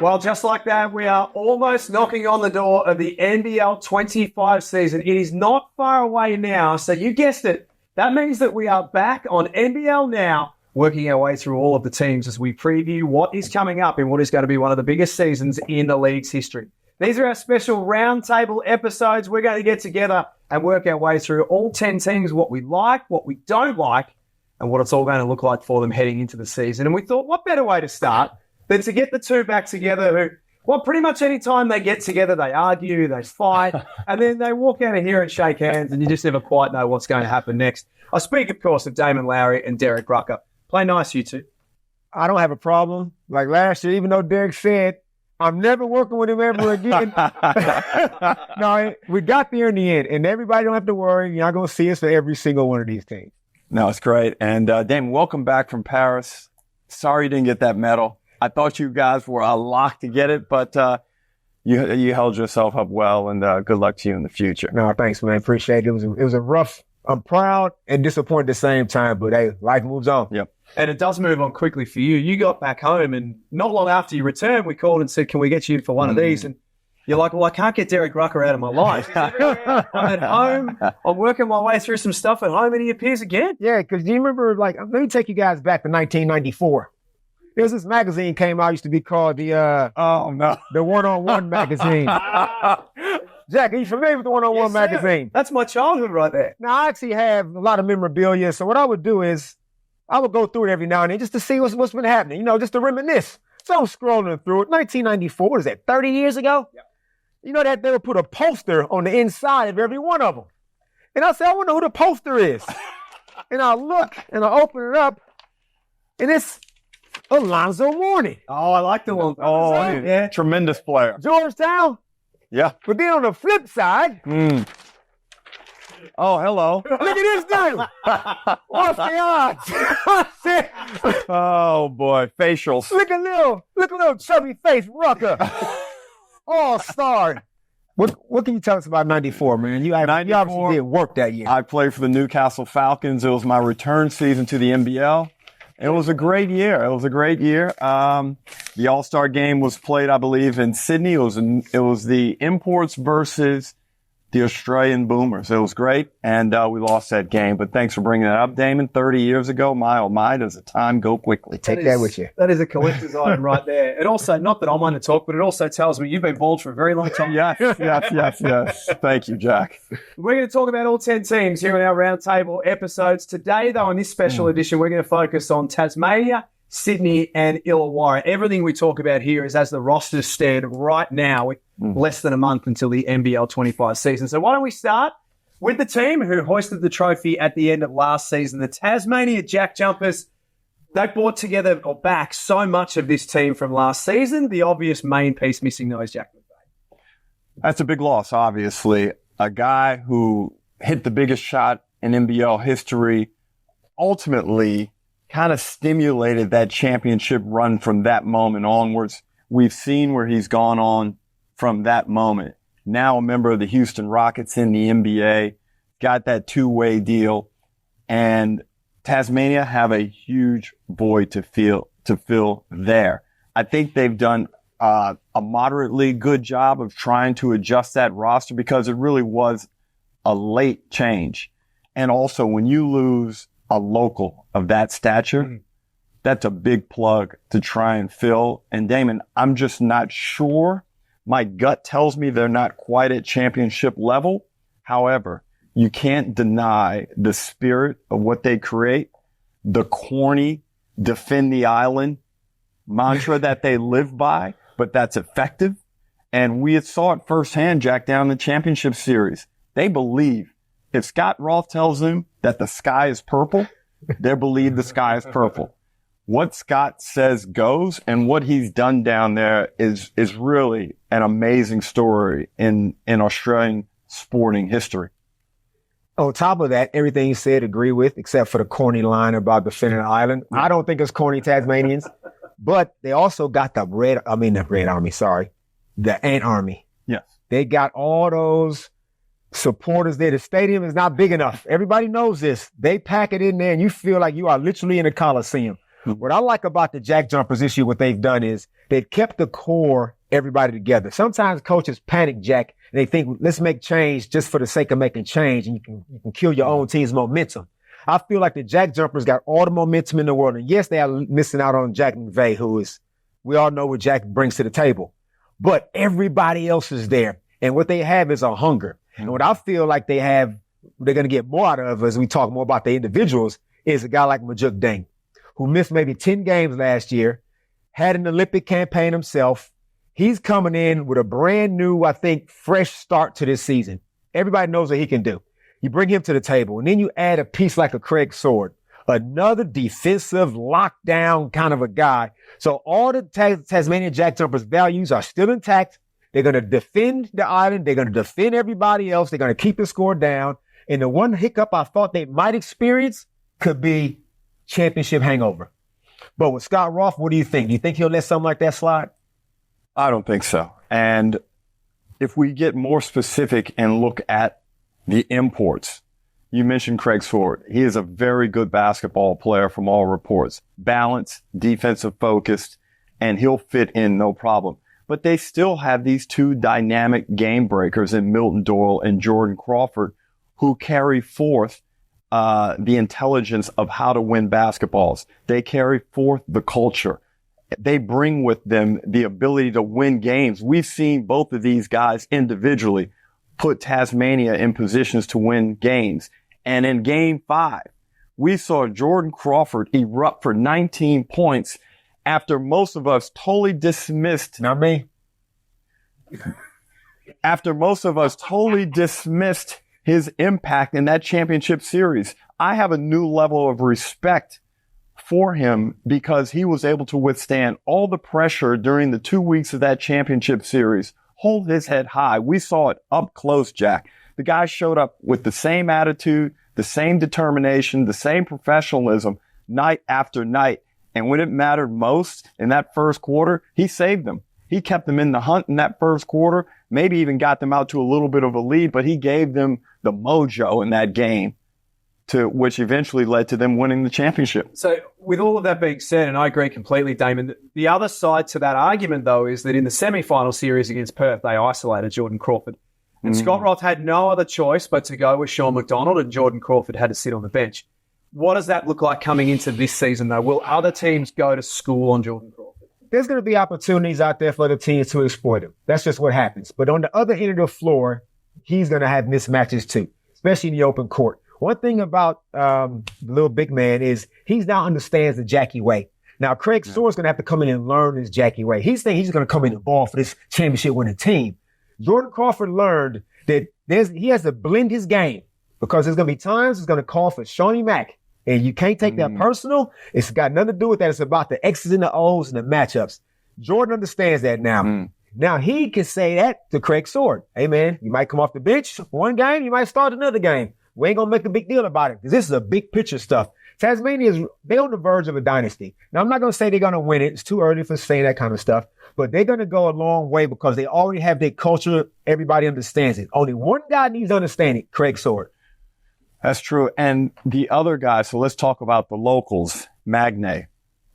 Well, just like that, we are almost knocking on the door of the NBL 25 season. It is not far away now, so you guessed it. That means that we are back on NBL Now, working our way through all of the teams as we preview what is coming up in what is going to be one of the biggest seasons in the league's history. These are our special roundtable episodes. We're going to get together and work our way through all 10 teams, what we like, what we don't like, and what it's all going to look like for them heading into the season. And we thought, what better way to start than to get the two back together who, well, pretty much any time they get together, they argue, they fight, and then they walk out of here and shake hands, and you just never quite know what's going to happen next. I speak, of course, of Damon Lowery and Derek Rucker. Play nice, you two. I don't have a problem. Like last year, even though Derek said, I'm never working with him ever again. No, we got there in the end, and everybody don't have to worry. You're not going to see us for every single one of these teams. No, it's great. And Damon, welcome back from Paris. Sorry you didn't get that medal. I thought you guys were a lock to get it, but you held yourself up well, and good luck to you in the future. No, thanks, man. Appreciate it. It was a rough. I'm proud and disappointed at the same time, but hey, life moves on. Yep. And it does move on quickly for you. You got back home, and not long after you returned, we called and said, can we get you in for one of these? And you're like, well, I can't get Derek Rucker out of my life. I'm at home. I'm working my way through some stuff at home, and he appears again. Yeah, because you remember, like, let me take you guys back to 1994. There's this magazine came out, used to be called the One-on-One magazine. Jack, are you familiar with the One-on-One magazine? That's my childhood right there. Now, I actually have a lot of memorabilia, so what I would do is I would go through it every now and then just to see what's been happening, just to reminisce. So I'm scrolling through it. 1994, what is that, 30 years ago? Yep. You know that they would put a poster on the inside of every one of them. And I said, I wonder who the poster is. And I look, and I open it up, and it's Alonzo Mourning. Oh, I like the one. Oh, yeah. Tremendous player. Georgetown. Yeah. But then on the flip side. Oh, hello. Look at this dude. What's the odds? Oh, boy. Facials. Look at little chubby face Rucker. All-star. What can you tell us about 94, man? You obviously did work that year. I played for the Newcastle Falcons. It was my return season to the NBL. It was a great year. The All-Star game was played, I believe, in Sydney. It was the imports versus the Australian Boomers. It was great, and we lost that game. But thanks for bringing that up, Damon. 30 years ago, my oh my, does the time go quickly. Take that with you. That is a collector's item right there. It also, not that I'm on to talk, but it also tells me you've been bald for a very long time. Yes. Thank you, Jack. We're going to talk about all 10 teams here in our roundtable episodes. Today, though, in this special edition, we're going to focus on Tasmania, Sydney, and Illawarra. Everything we talk about here is as the rosters stand right now, with less than a month until the NBL 25 season. So why don't we start with the team who hoisted the trophy at the end of last season, the Tasmania JackJumpers. They brought together or back so much of this team from last season. The obvious main piece missing, though, is Jack Heverin. That's a big loss, obviously. A guy who hit the biggest shot in NBL history, ultimately kind of stimulated that championship run from that moment onwards. We've seen where he's gone on from that moment. Now a member of the Houston Rockets in the NBA, got that two-way deal, and Tasmania have a huge void to fill there. I think they've done a moderately good job of trying to adjust that roster because it really was a late change. And also, when you lose a local of that stature, that's a big plug to try and fill. And Damon, I'm just not sure. My gut tells me they're not quite at championship level. However, you can't deny the spirit of what they create, the corny defend the island mantra that they live by, but that's effective. And we saw it firsthand, Jack, down in the championship series. They believe if Scott Roth tells them that the sky is purple, they believe the sky is purple. What Scott says goes, and what he's done down there is really an amazing story in Australian sporting history. On top of that, everything you said, agree with, except for the corny line about defending the island. I don't think it's corny, Tasmanians, but they also got the Ant Army. Yes. They got all those supporters there. The stadium is not big enough. Everybody knows this. They pack it in there and you feel like you are literally in a Coliseum. What I like about the Jack Jumpers this year, what they've done is they've kept the core, everybody together. Sometimes coaches panic, Jack, and they think, let's make change just for the sake of making change, and you can kill your own team's momentum. I feel like the Jack Jumpers got all the momentum in the world. And yes, they are missing out on Jack McVay, who is, we all know what Jack brings to the table. But everybody else is there. And what they have is a hunger. And what I feel like they're going to get more out of as we talk more about the individuals is a guy like Majuk Deng, who missed maybe 10 games last year, had an Olympic campaign himself. He's coming in with a brand new, I think, fresh start to this season. Everybody knows what he can do. You bring him to the table, and then you add a piece like a Craig Sword, another defensive lockdown kind of a guy. So all the Tasmania JackJumpers values are still intact. They're going to defend the island. They're going to defend everybody else. They're going to keep the score down. And the one hiccup I thought they might experience could be championship hangover. But with Scott Roth, what do you think? Do you think he'll let something like that slide? I don't think so. And if we get more specific and look at the imports, you mentioned Craig Sword. He is a very good basketball player from all reports. Balanced, defensive focused, and he'll fit in no problem. But they still have these two dynamic game breakers in Milton Doyle and Jordan Crawford who carry forth the intelligence of how to win basketballs. They carry forth the culture. They bring with them the ability to win games. We've seen both of these guys individually put Tasmania in positions to win games. And in game 5, we saw Jordan Crawford erupt for 19 points after most of us totally dismissed. Not me. After most of us totally dismissed his impact in that championship series. I have a new level of respect for him because he was able to withstand all the pressure during the 2 weeks of that championship series, hold his head high. We saw it up close, Jack. The guy showed up with the same attitude, the same determination, the same professionalism night after night. And when it mattered most in that first quarter, he saved them. He kept them in the hunt in that first quarter, maybe even got them out to a little bit of a lead, but he gave them the mojo in that game, to which eventually led to them winning the championship. So with all of that being said, and I agree completely, Damon, the other side to that argument, though, is that in the semi-final series against Perth, they isolated Jordan Crawford. And Scott Roth had no other choice but to go with Sean McDonald, and Jordan Crawford had to sit on the bench. What does that look like coming into this season, though? Will other teams go to school on Jordan Crawford? There's going to be opportunities out there for the teams to exploit him. That's just what happens. But on the other end of the floor, he's going to have mismatches too, especially in the open court. One thing about the little big man is he now understands the Jackie way. Now, Craig Sword's going to have to come in and learn this Jackie way. He's saying he's going to come in and ball for this championship winning team. Jordan Crawford learned that he has to blend his game because there's going to be times it's going to call for Shawnee Mack. And you can't take that personal. It's got nothing to do with that. It's about the X's and the O's and the matchups. Jordan understands that now. Now he can say that to Craig Sword. Hey, man, you might come off the bench one game. You might start another game. We ain't going to make a big deal about it because this is a big picture stuff. Tasmania they're on the verge of a dynasty. Now, I'm not going to say they're going to win it. It's too early for saying that kind of stuff. But they're going to go a long way because they already have their culture. Everybody understands it. Only one guy needs to understand it, Craig Sword. That's true. And the other guys, so let's talk about the locals, Magne,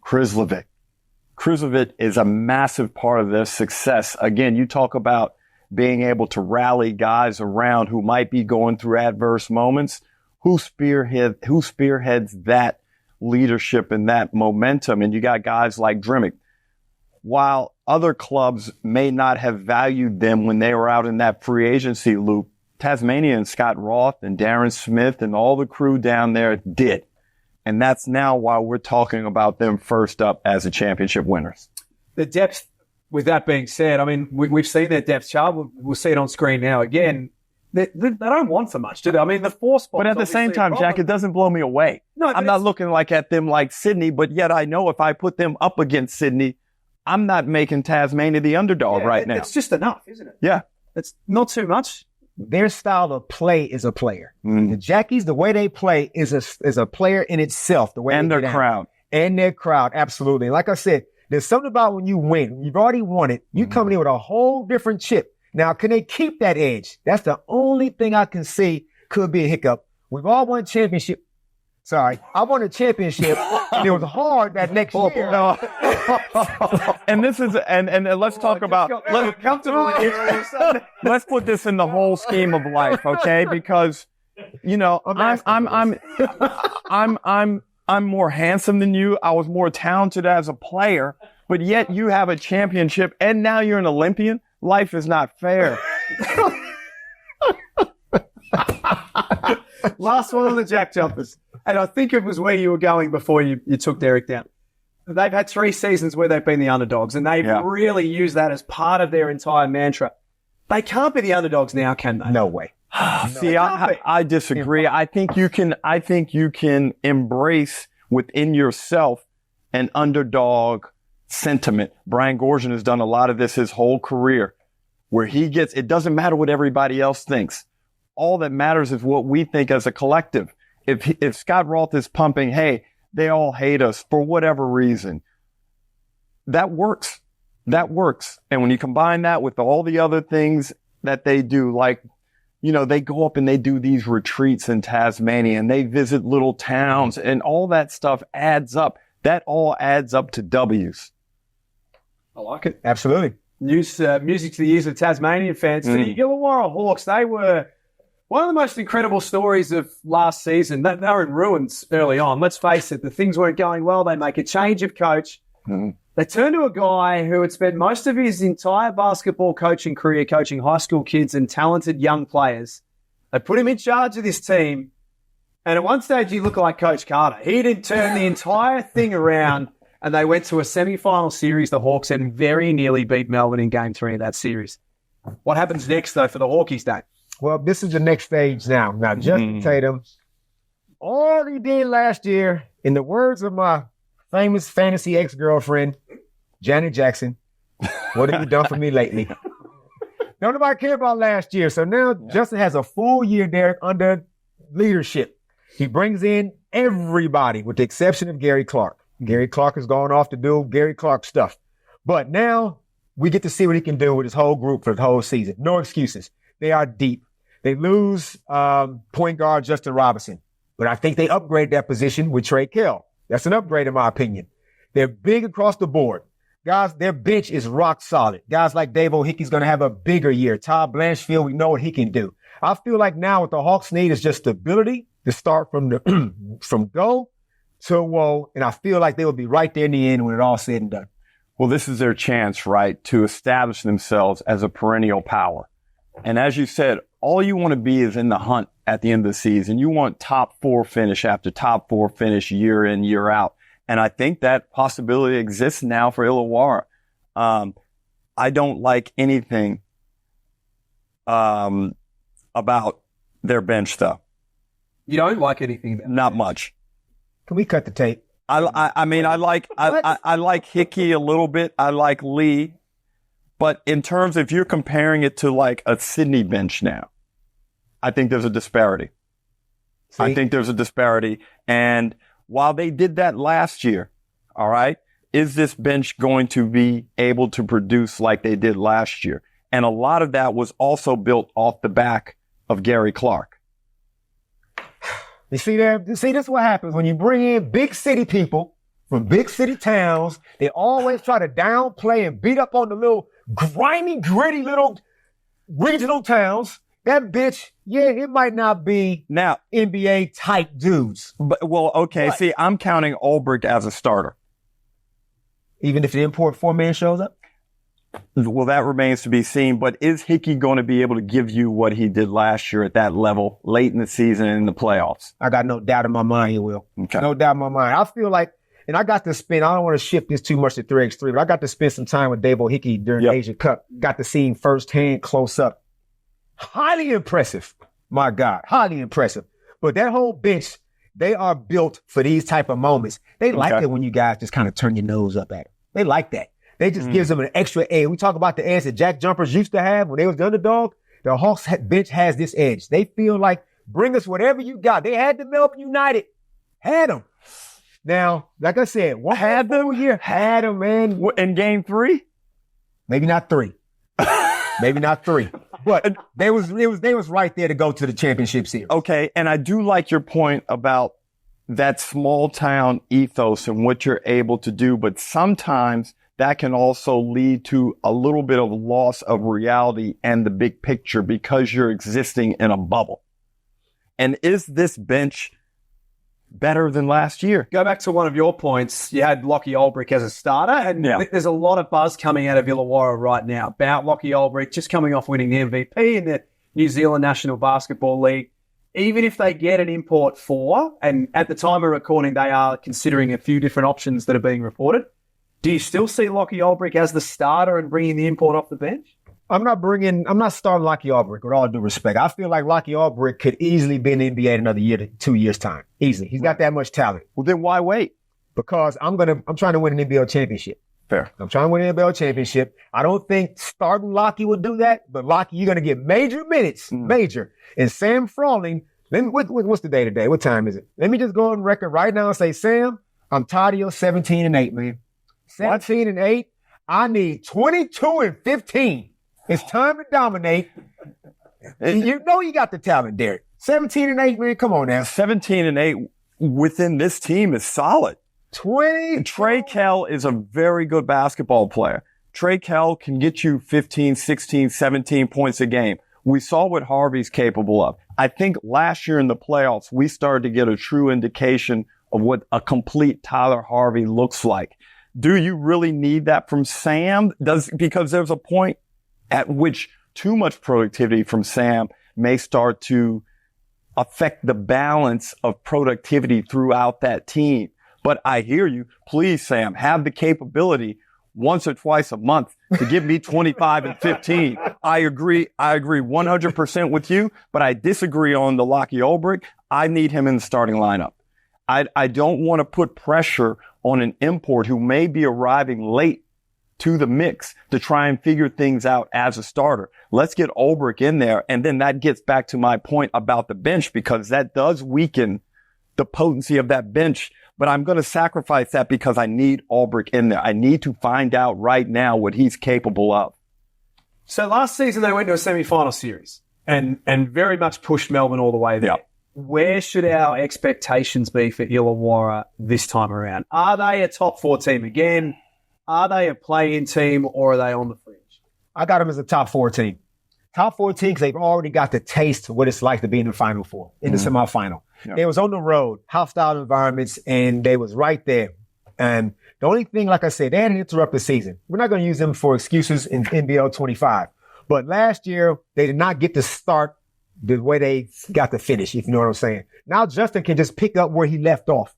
Krislovic. Krislovic is a massive part of their success. Again, you talk about being able to rally guys around who might be going through adverse moments. Who spearheads that leadership and that momentum? And you got guys like Drimmick. While other clubs may not have valued them when they were out in that free agency loop, Tasmania and Scott Roth and Darren Smith and all the crew down there did. And that's now why we're talking about them first up as the championship winners. The depth, with that being said, I mean, we've seen their depth chart. We'll see it on screen now again. They don't want so much, do they? I mean, the 4 spots. But at the same time, Jack, it doesn't blow me away. No, I'm not looking at them like Sydney, but yet I know if I put them up against Sydney, I'm not making Tasmania the underdog right now. It's just enough, isn't it? Yeah. It's not too much. Their style of play is a player. The Jackies, the way they play is a player in itself. The way and their crowd. And their crowd, absolutely. Like I said, there's something about when you win, you've already won it, you coming in with a whole different chip. Now, can they keep that edge? That's the only thing I can see could be a hiccup. We've all won championship. Sorry. I won a championship, and it was hard that next year. No. And this is, and let's talk about, let's put this in the whole scheme of life, okay? Because, you know, I'm more handsome than you. I was more talented as a player, but yet you have a championship and now you're an Olympian. Life is not fair. Last one on the Jack Jumpers. And I think it was where you were going before you took Derek down. They've had 3 seasons where they've been the underdogs, and they've really used that as part of their entire mantra. They can't be the underdogs now, can they? No way. See, I disagree. I think you can embrace within yourself an underdog sentiment. Brian Goorjian has done a lot of this his whole career, where it doesn't matter what everybody else thinks. All that matters is what we think as a collective. If Scott Roth is pumping, hey, they all hate us for whatever reason, that works. That works. And when you combine that with all the other things that they do, like, you know, they go up and they do these retreats in Tasmania and they visit little towns and all that stuff adds up. That all adds up to W's. I like it. Absolutely. Music to the ears of Tasmanian fans. For the Illawarra Hawks, they were one of the most incredible stories of last season. They were in ruins early on. Let's face it, the things weren't going well. They make a change of coach. They turn to a guy who had spent most of his entire basketball coaching career coaching high school kids and talented young players. They put him in charge of this team. And at one stage, he looked like Coach Carter. He did turn the entire thing around, and they went to a semi-final series, the Hawks, and very nearly beat Melbourne in Game 3 of that series. What happens next, though, for the Hawkies, Dave? Well, this is the next stage now. Now, Justin Tatum, all he did last year, in the words of my famous fantasy ex-girlfriend, Janet Jackson, what have you done for me lately? Don't nobody care about last year. So now Justin has a full year, Derek, under leadership. He brings in everybody with the exception of Gary Clark. Gary Clark has gone off to do Gary Clark stuff. But now we get to see what he can do with his whole group for the whole season. No excuses. They are deep. They lose point guard Justin Robinson. But I think they upgrade that position with Trey Kell. That's an upgrade in my opinion. They're big across the board. Guys, their bench is rock solid. Guys like Dave O'Hickey's going to have a bigger year. Todd Blanchfield, we know what he can do. I feel like now what the Hawks need is just stability to start from go to woe. And I feel like they will be right there in the end when it all said and done. Well, this is their chance, right, to establish themselves as a perennial power. And as you said, all you want to be is in the hunt at the end of the season. You want top 4 finish after top 4 finish year in, year out. And I think that possibility exists now for Illawarra. I don't like anything about their bench, though. You don't like anything about it? Not much. Can we cut the tape? I mean, I like Hickey a little bit. I like Lee. But in terms of if you're comparing it to like a Sydney bench now, I think there's a disparity. See? I think there's a disparity. And while they did that last year, all right, is this bench going to be able to produce like they did last year? And a lot of that was also built off the back of Gary Clark. You see there? See, this is what happens when you bring in big city people from big city towns. They always try to downplay and beat up on the little grimy, gritty little regional towns. That bitch, yeah, it might not be now NBA type dudes. But well, okay. What? See, I'm counting Ulbrich as a starter. Even if the import 4-man shows up? Well, that remains to be seen. But is Hickey going to be able to give you what he did last year at that level late in the season and in the playoffs? I got no doubt in my mind he will. Okay. No doubt in my mind. I feel like, and I got to spend, I don't want to shift this too much to 3x3, but I got to spend some time with Dave O'Hickey during the Asia Cup. Got to see him firsthand, close up. Highly impressive. My God, highly impressive. But that whole bench, they are built for these type of moments. They like it when you guys just kind of turn your nose up at them. They like that. They just gives them an extra edge. We talk about the edge that JackJumpers used to have when they was the underdog. The Hawks bench has this edge. They feel like, bring us whatever you got. They had the Melbourne United. Had them. Now, like I said, what had them here? Had them, man. In game 3? Maybe not 3. Maybe not 3. But they was right there to go to the championship series. Okay, and I do like your point about that small town ethos and what you're able to do, but sometimes that can also lead to a little bit of loss of reality and the big picture because you're existing in a bubble. And is this bench better than last year? Go back to one of your points. You had Lockie Olbrich as a starter, and there's a lot of buzz coming out of Illawarra right now about Lockie Olbrich just coming off winning the MVP in the New Zealand National Basketball League. Even if they get an import for, and at the time of recording, they are considering a few different options that are being reported. Do you still see Lockie Olbrich as the starter and bringing the import off the bench? I'm not starting Lockie Olbrich with all due respect. I feel like Lockie Olbrich could easily be in the NBA in another year to 2 years' time. Easily. He's got that much talent. Well, then why wait? Because I'm trying to win an NBL championship. Fair. I'm trying to win an NBL championship. I don't think starting Lockie would do that, but Lockie, you're going to get major minutes. Major. And Sam Frawling, what's the day today? What time is it? Let me just go on record right now and say, Sam, I'm tired of your 17-8, man. 17-8. I need 22-15. It's time to dominate. You know you got the talent, Derek. 17-8, man. Come on now. 17-8 within this team is solid. Trey Kell is a very good basketball player. Trey Kell can get you 15, 16, 17 points a game. We saw what Harvey's capable of. I think last year in the playoffs, we started to get a true indication of what a complete Tyler Harvey looks like. Do you really need that from Sam? Because there's a point at which too much productivity from Sam may start to affect the balance of productivity throughout that team. But I hear you. Please, Sam, have the capability once or twice a month to give me 25 and 15. I agree 100% with you, but I disagree on the Lockie Olbrich. I need him in the starting lineup. I don't want to put pressure on an import who may be arriving late to the mix to try and figure things out as a starter. Let's get Olbrich in there. And then that gets back to my point about the bench, because that does weaken the potency of that bench. But I'm going to sacrifice that because I need Olbrich in there. I need to find out right now what he's capable of. So last season they went to a semi-final series and very much pushed Melbourne all the way there. Yep. Where should our expectations be for Illawarra this time around? Are they a top 4 team again? Are they a play-in team, or are they on the fringe? I got them as a top 4 team. Top 4 team because they've already got the taste of what it's like to be in the Final Four, in the semifinal. Yep. They was on the road, hostile environments, and they was right there. And the only thing, like I said, they had an interrupted season. We're not going to use them for excuses in NBL 25. But last year, they did not get to start the way they got to finish, if you know what I'm saying. Now Justin can just pick up where he left off.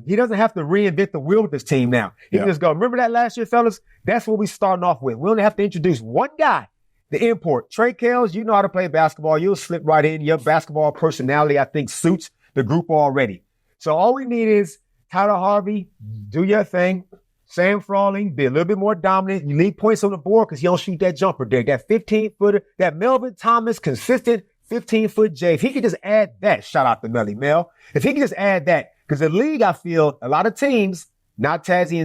He doesn't have to reinvent the wheel with this team now. He can just go, remember that last year, fellas? That's what we're starting off with. We only have to introduce one guy, the import. Trey Kells, you know how to play basketball. You'll slip right in. Your basketball personality, I think, suits the group already. So all we need is Tyler Harvey, do your thing. Sam Frawling, be a little bit more dominant. You leave points on the board because you don't shoot that jumper there. That 15-footer, that Melvin Thomas, consistent 15-foot J. If he could just add that, shout out to Melly Mel. If he could just add that, because the league, I feel, a lot of teams, not Tassie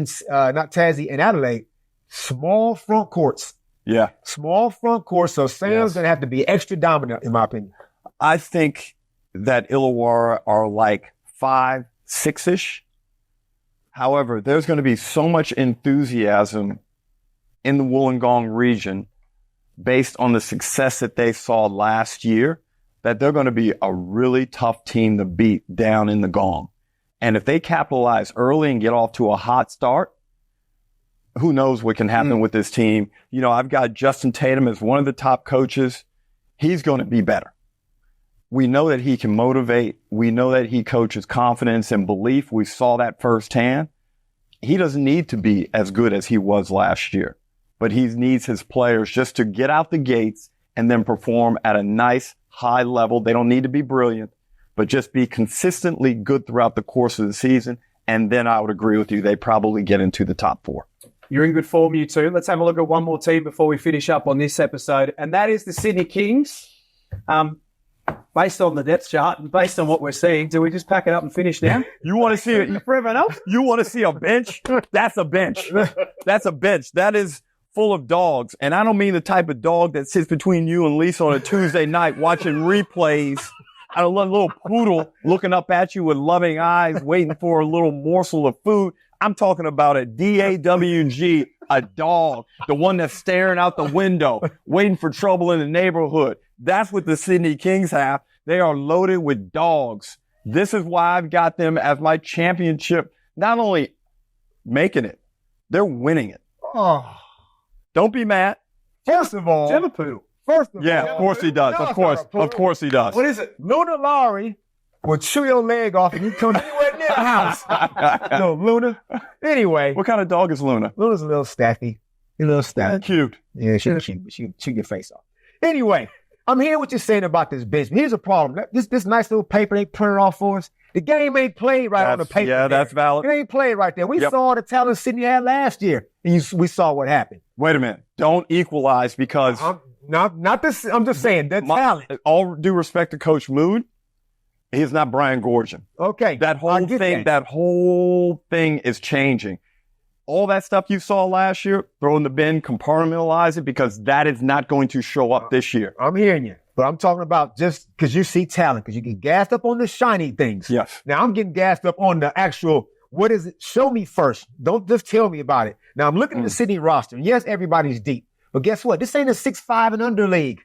and Adelaide, small front courts. Yeah. Small front courts, so Sam's going to have to be extra dominant, in my opinion. I think that Illawarra are like 5, 6-ish. However, there's going to be so much enthusiasm in the Wollongong region based on the success that they saw last year that they're going to be a really tough team to beat down in the Gong. And if they capitalize early and get off to a hot start, who knows what can happen with this team. You know, I've got Justin Tatum as one of the top coaches. He's going to be better. We know that he can motivate. We know that he coaches confidence and belief. We saw that firsthand. He doesn't need to be as good as he was last year, but he needs his players just to get out the gates and then perform at a nice high level. They don't need to be brilliant, but just be consistently good throughout the course of the season. And then I would agree with you. They probably get into the top 4. You're in good form, you two. Let's have a look at one more team before we finish up on this episode, and that is the Sydney Kings. Based on the depth chart and based on what we're seeing, do we just pack it up and finish now? You want to see it for everyone else? You want to see a bench? That's a bench. That's a bench. That is full of dogs. And I don't mean the type of dog that sits between you and Lisa on a Tuesday night watching replays a little poodle looking up at you with loving eyes, waiting for a little morsel of food. I'm talking about a DAWG, a dog, the one that's staring out the window, waiting for trouble in the neighborhood. That's what the Sydney Kings have. They are loaded with dogs. This is why I've got them as my championship, not only making it, they're winning it. Oh, Don't be mad. first of all, Do you have a poodle? Yeah, of course he does. Of course he does. What is it? Luna Lowery will chew your leg off and you come anywhere near the house. No, Luna. Anyway, What kind of dog is Luna? Luna's a little staffy. A little staffy. Cute. Yeah, she'll chew your face off. Anyway, I'm hearing what you're saying about this bitch. Here's a problem. This nice little paper they printed off for us. The game ain't played right on the paper. Yeah, that's valid. It ain't played right there. We saw the talent Sydney had last year, and we saw what happened. Wait a minute. Don't equalize because Not this. I'm just saying the talent. all due respect to Coach Mood, he's not Brian Gorgian. Okay, That whole thing is changing. All that stuff you saw last year, throw in the bin, compartmentalize it because that is not going to show up this year. I'm hearing you, but I'm talking about just because you see talent, because you get gassed up on the shiny things. Yes. Now I'm getting gassed up on the actual. What is it? Show me first. Don't just tell me about it. Now I'm looking at the Sydney roster, and yes, everybody's deep. But guess what? This ain't a 6'5" and under league.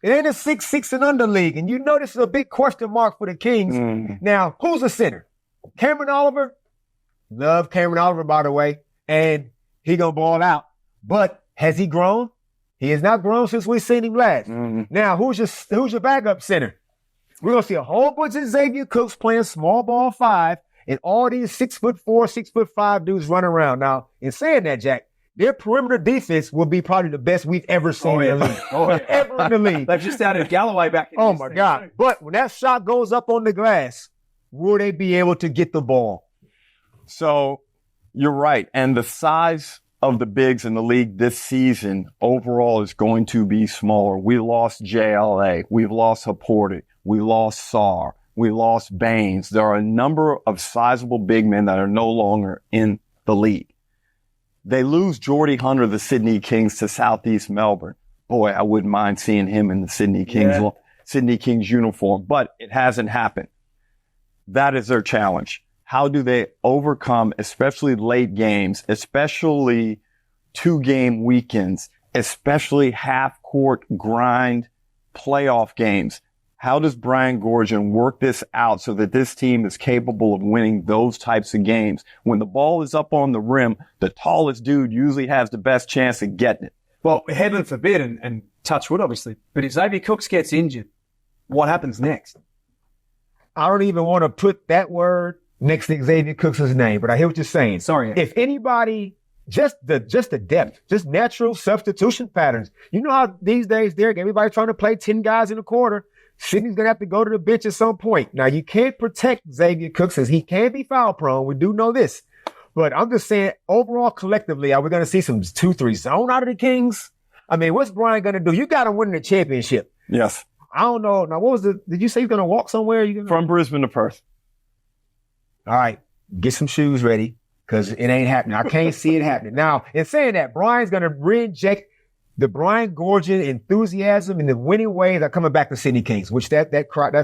It ain't a 6'6" and under league. And you know this is a big question mark for the Kings. Now, who's the center? Cameron Oliver? Love Cameron Oliver, by the way. And he gonna ball out. But has he grown? He has not grown since we've seen him last. Now, who's your backup center? We're gonna see a whole bunch of Xavier Cooks playing small ball 5 and all these 6'4", 6'5" dudes running around. Now, in saying that, Jack, their perimeter defense will be probably the best we've ever seen in the league. Ever in the league. They've just added Galloway back in. Oh, my God. But when that shot goes up on the glass, will they be able to get the ball? So you're right. And the size of the bigs in the league this season overall is going to be smaller. We lost JLA. We've lost Haporti. We lost Sarr. We lost Baines. There are a number of sizable big men that are no longer in the league. They lose Jordy Hunter, the Sydney Kings, to Southeast Melbourne. Boy, I wouldn't mind seeing him in the Sydney Kings uniform, but it hasn't happened. That is their challenge. How do they overcome, especially late games, especially 2-game weekends, especially half-court grind playoff games? How does Brian Gorgian work this out so that this team is capable of winning those types of games? When the ball is up on the rim, the tallest dude usually has the best chance of getting it. Well, heaven forbid, and touch wood, obviously, but if Xavier Cooks gets injured, what happens next? I don't even want to put that word next to Xavier Cooks' name, but I hear what you're saying. Sorry. If anybody, just the depth, just natural substitution patterns. You know how these days, Derek, everybody's trying to play 10 guys in a quarter. Sydney's going to have to go to the bench at some point. Now, you can't protect Xavier Cooks as he can be foul prone. We do know this. But I'm just saying, overall, collectively, are we going to see some 2-3 zone out of the Kings? I mean, what's Brian going to do? You got to win the championship. Yes. I don't know. Now, did you say he's going to walk somewhere? From Brisbane to Perth. All right. Get some shoes ready because it ain't happening. I can't see it happening. Now, in saying that, Brian's going to reinject the Brian Gorgian enthusiasm and the winning ways are coming back to Sydney Kings, which that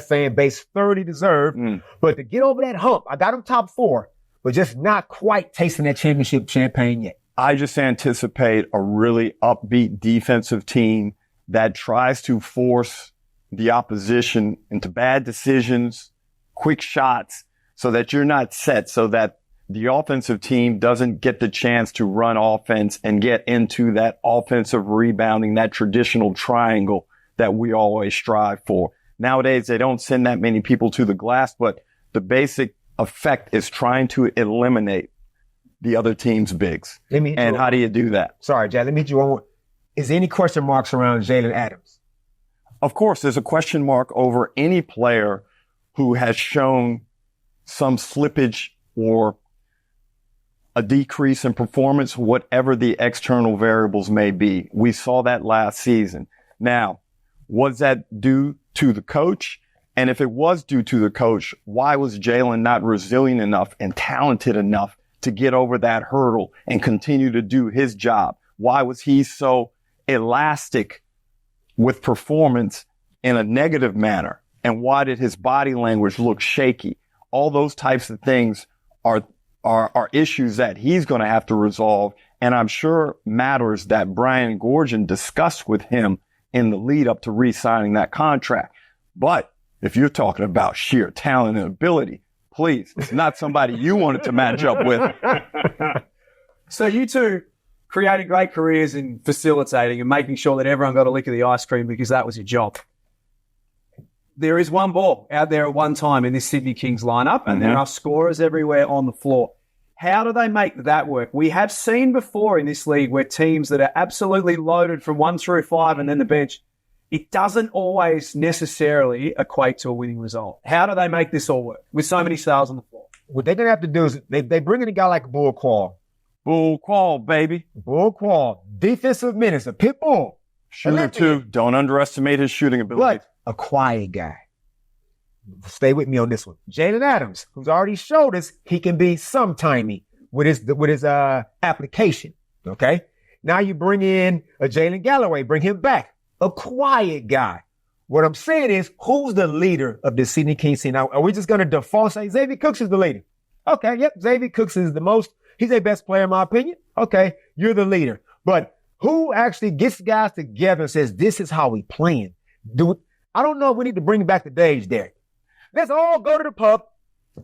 fan base thoroughly deserved. But to get over that hump, I got them top 4, but just not quite tasting that championship champagne yet. I just anticipate a really upbeat defensive team that tries to force the opposition into bad decisions, quick shots, so that you're not set, so that the offensive team doesn't get the chance to run offense and get into that offensive rebounding, that traditional triangle that we always strive for. Nowadays, they don't send that many people to the glass, but the basic effect is trying to eliminate the other team's bigs. And how do you do that? Sorry, Jack, let me hit you one more. Is there any question marks around Jalen Adams? Of course, there's a question mark over any player who has shown some slippage or a decrease in performance, whatever the external variables may be. We saw that last season. Now, was that due to the coach? And if it was due to the coach, why was Jalen not resilient enough and talented enough to get over that hurdle and continue to do his job? Why was he so elastic with performance in a negative manner? And why did his body language look shaky? All those types of things are issues that he's going to have to resolve. And I'm sure matters that Brian Goorjian discussed with him in the lead up to re-signing that contract. But if you're talking about sheer talent and ability, please, it's not somebody you wanted to match up with. So you two created great careers in facilitating and making sure that everyone got a lick of the ice cream because that was your job. There is one ball out there at one time in this Sydney Kings lineup, and there are scorers everywhere on the floor. How do they make that work? We have seen before in this league where teams that are absolutely loaded from 1 through 5 and then the bench, it doesn't always necessarily equate to a winning result. How do they make this all work with so many stars on the floor? What they're going to have to do is they bring in a guy like Bull Quall. Bull Quall, baby. Bull Quall, defensive menace, a pit bull. Shooter too. Don't underestimate his shooting ability. But a quiet guy. Stay with me on this one. Jalen Adams, who's already showed us he can be sometimey with his application. Okay. Now you bring in a Jalen Galloway, bring him back. A quiet guy. What I'm saying is, who's the leader of the Sydney Kings team? Now, are we just going to default say Xavier Cooks is the leader? Okay. Yep. Xavier Cooks is the most. He's their best player in my opinion. Okay. You're the leader. But who actually gets guys together and says, this is how we playing? I don't know if we need to bring back the days, Derek. Let's all go to the pub.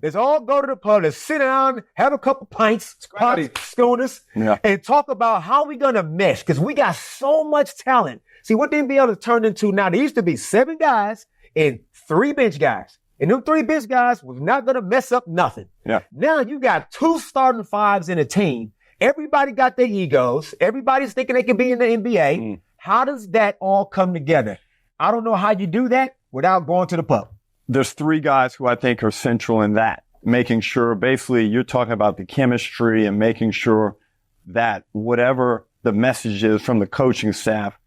Let's sit down, have a couple pints, schooners, and talk about how we're going to mesh because we got so much talent. See, what the NBL has turned into now, there used to be 7 guys and 3 bench guys. And them 3 bench guys was not going to mess up nothing. Yeah. Now you got 2 starting 5s in a team. Everybody got their egos. Everybody's thinking they can be in the NBA. How does that all come together? I don't know how you do that without going to the pub. There's 3 guys who I think are central in that, making sure basically you're talking about the chemistry and making sure that whatever the message is from the coaching staff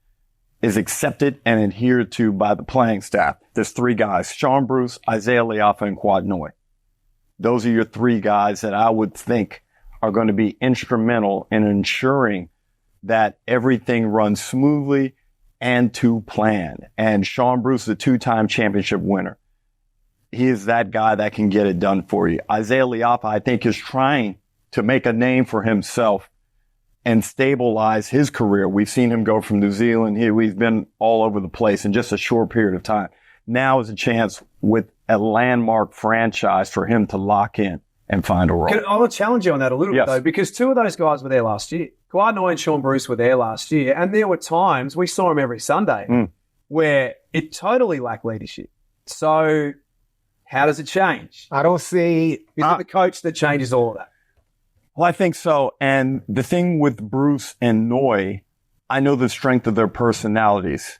is accepted and adhered to by the playing staff. There's 3 guys, Sean Bruce, Isaiah Leafa, and Quad Noy. Those are your 3 guys that I would think are going to be instrumental in ensuring that everything runs smoothly and to plan. And Sean Bruce is a 2-time championship winner. He is that guy that can get it done for you. Isaiah Leafa, I think, is trying to make a name for himself and stabilize his career. We've seen him go from New Zealand here. We've been all over the place in just a short period of time. Now is a chance with a landmark franchise for him to lock in and find a role. I want to challenge you on that a little bit, though, because 2 of those guys were there last year. Quad Noy and Sean Bruce were there last year, and there were times, we saw him every Sunday, where it totally lacked leadership. So how does it change? I don't see... Is it the coach that changes all of that? Well, I think so. And the thing with Bruce and Noy, I know the strength of their personalities,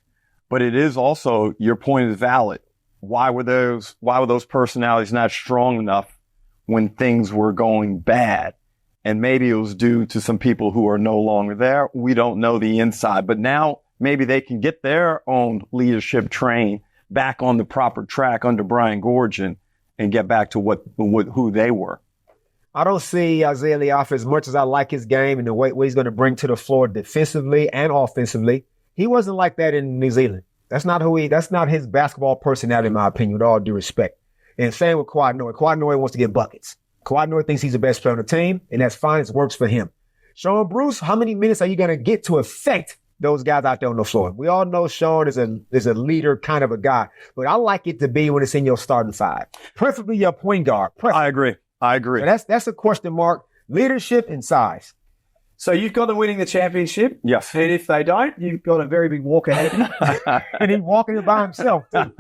but it is also, your point is valid. Why were those personalities not strong enough when things were going bad? And maybe it was due to some people who are no longer there. We don't know the inside, but now maybe they can get their own leadership train back on the proper track under Brian Goorjian and get back to who they were. I don't see Isaiah Leafa as much as I like his game and the way he's going to bring to the floor defensively and offensively. He wasn't like that in New Zealand. That's not his basketball personality, in my opinion, with all due respect. And same with Quad Noy. Quad Noy wants to get buckets. Quad Noy thinks he's the best player on the team, and that's fine. It works for him. Sean Bruce, how many minutes are you going to get to affect those guys out there on the floor? We all know Sean is a leader kind of a guy, but I like it to be when it's in your starting 5, preferably your point guard. I agree. So that's a question mark. Leadership and size. So you've got them winning the championship. Yes. And if they don't, you've got a very big walk ahead of you. And he's walking it by himself, too.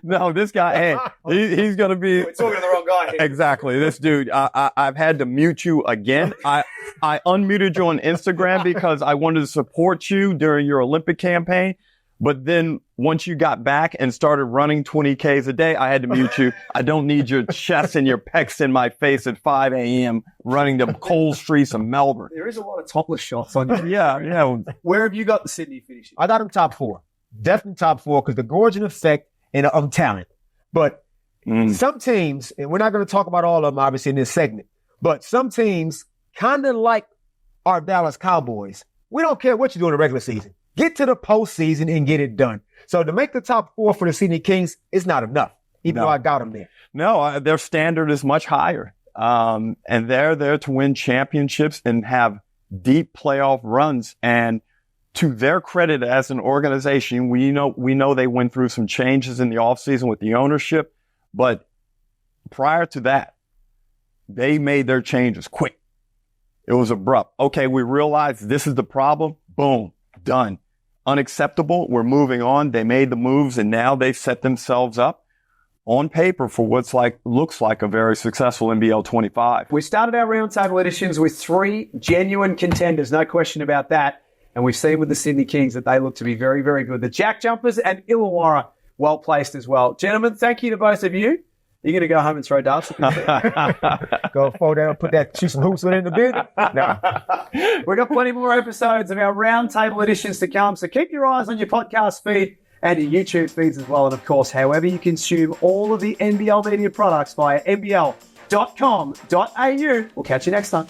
No, this guy, he's going to be... We're talking to the wrong guy here. Exactly. This dude, I've had to mute you again. I unmuted you on Instagram because I wanted to support you during your Olympic campaign. But then once you got back and started running 20Ks a day, I had to mute you. I don't need your chest and your pecs in my face at 5 a.m. running the cold streets of Melbourne. There is a lot of topless shots on you. Yeah. Where have you got the Sydney finishing? I got him top 4. Definitely top 4 because the Goorjian effect and talent. But some teams, and we're not going to talk about all of them obviously in this segment, but some teams kind of like our Dallas Cowboys. We don't care what you do in the regular season. Get to the postseason and get it done. So to make the top 4 for the Sydney Kings is not enough. even though I got them there. No, their standard is much higher. And they're there to win championships and have deep playoff runs. And to their credit as an organization, we know they went through some changes in the offseason with the ownership, but prior to that, they made their changes quick. It was abrupt. Okay, we realized this is the problem. Boom, done. Unacceptable. We're moving on. They made the moves, and now they've set themselves up on paper for looks like a very successful NBL 25. We started our roundtable editions with 3 genuine contenders, no question about that. And we've seen with the Sydney Kings that they look to be very, very good. The JackJumpers and Illawarra well placed as well. Gentlemen, thank you to both of you. You're going to go home and throw darts? Go fall down, shoot some hoops within the bid. No. We've got plenty more episodes of our roundtable editions to come. So keep your eyes on your podcast feed and your YouTube feeds as well. And of course, however you consume all of the NBL media products via nbl.com.au. We'll catch you next time.